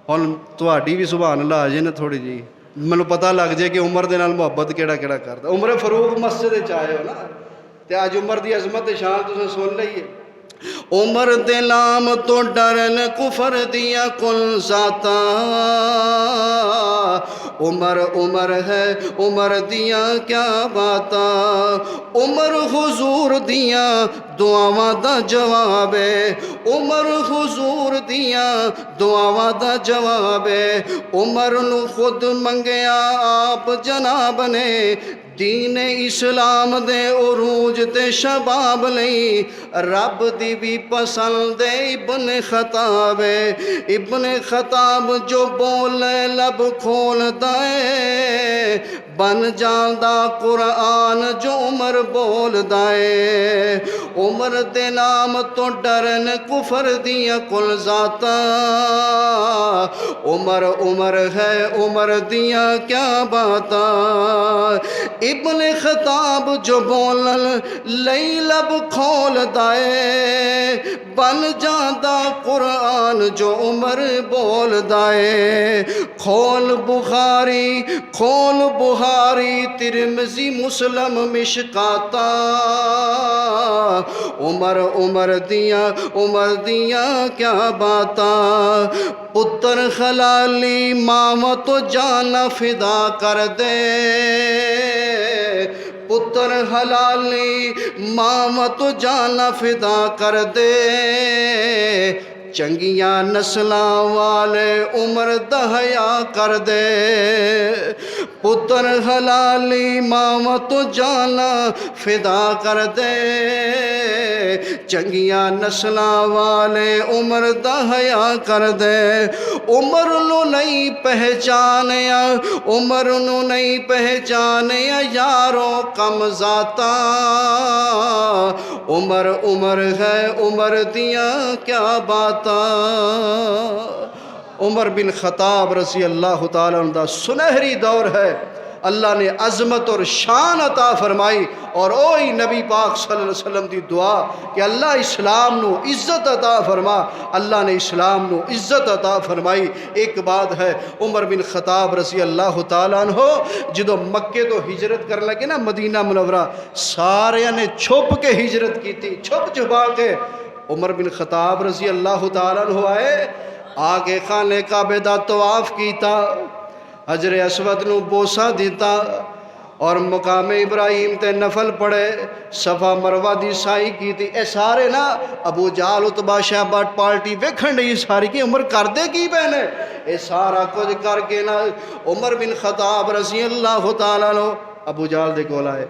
ہن تہاڈی بھی سبحان اللہ آ جائے نا تھوڑی جی، مینوں پتہ لگ جائے کہ عمر دے نال محبت کیڑا کیڑا کردا۔ عمر فاروق مسجد وچ آئے ہو نا تے اج عمر دی عظمت شان تساں سن لئیے۔ عمر دے نام تو ڈرن کفر دیاں کل ذاتاں، عمر عمر ہے عمر دیاں کیا باتاں، عمر حضور دیاں دعاواں دا جواب ہے، عمر حضور دیاں دعاواں دا جواب ہے۔ عمر نو خود منگیا آپ جناب نے، دین اسلام دے عروج تے شباب لئی، رب دی بھی پسند ابن خطاب ہے۔ ابن خطاب جو بولے لب کھول دائے، بن جاندا قرآن جو عمر بول دائے۔ عمر دے نام تو ڈرن کفر دیاں کل ذاتاں، عمر عمر ہے عمر دیاں کیا باتاں۔ ابن خطاب جو بولن لئی لب کھول دائے، بن جاندا قرآن جو عمر بول دائے۔ کھول بخاری ترمذی مسلم مشکاتاں، عمر عمر دیاں کیا باتاں۔ پتر خلالی ماں تو جانا فدا کر دے، پتر حلالی ماں تو جانا فدا کر دے، چنگیاں نسلاں والے عمر دا حیا کر دے۔ پتر حلالی ماں تو جانا فدا کر دے، چنگیاں نسلاں والے عمر دا حیا کر دے۔ عمر نو نہیں پہچانیا، عمر نو نہیں پہچانیا یاروں کم ذاتاں، عمر عمر ہے عمر دیاں کیا باتاں۔ عمر بن خطاب رضی اللہ تعالیٰ عنہ دا سنہری دور ہے، اللہ نے عظمت اور شان عطا فرمائی، اور اوہی نبی پاک صلی اللہ علیہ وسلم دی دعا کہ اللہ اسلام نو عزت عطا فرما، اللہ نے اسلام نو عزت عطا فرمائی۔ ایک بات ہے، عمر بن خطاب رضی اللہ تعالیٰ عنہ جدو مکے تو ہجرت کر لگے نا مدینہ منورہ، سارے نے چھپ کے ہجرت کی تھی، چھپ چھپا کے۔ عمر بن خطاب رضی اللہ تعالیٰ عنہ آئے، آگے خانے کعبے دا طواف کیتا، حجر اسود نو بوسہ دیتا، اور مقام ابراہیم تے نفل پڑے، صفا مروہ دی سائی کی تھی۔ اے سارے نا ابو جہل عتبہ شیبہ پارٹی ویکھن ڈئی ساری کی عمر کر دے کی پہنے، اے سارا کچھ کر کے نا عمر بن خطاب رضی اللہ تعالیٰ عنہ ابو جہل دے کول آئے۔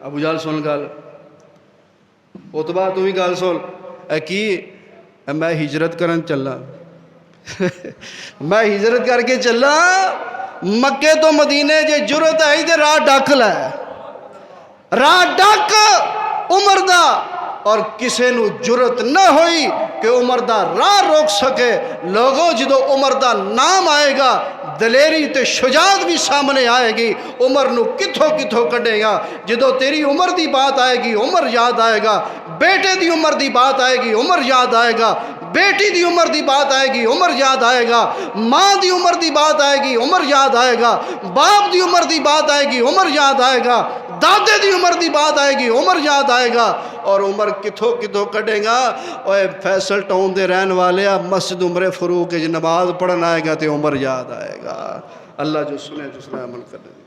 ابو جہل سن گل، عتبہ تو ہی گل سن، اے کی میں ہجرت کرن چلا میں ہجرت کر کے چلا مکے تو مدینے جے جرت آئی تے راہ ڈک لے، راہ ڈک عمر دا، اور کسے نو جرت نہ ہوئی کہ عمر دا راہ روک سکے. لوگوں جدو عمر دا نام آئے گا دلیری تے شجاعت بھی سامنے آئے گی. عمر نو کتھوں کتھوں کڈے گا. جدو تیری عمر دی بات آئے گی عمر یاد آئے گا. بیٹے دی عمر دی بات آئے گی عمر یاد آئے گا. بیٹی دی عمر دی بات آئے گی عمر یاد آئے گا. ماں دی عمر دی بات آئے گی عمر یاد آئے گا. باپ دی عمر دی بات آئے گی عمر یاد آئے گا. دادے دی عمر دی بات آئے گی عمر یاد آئے گا. اور عمر کتھوں کتھوں کڈے گا. اوے فیصل ٹاؤن دے رہن والے مسجد عمر فاروق نماز پڑھن آئے گا تے عمر یاد آئے گا. اللہ جو سنے عمل کرے.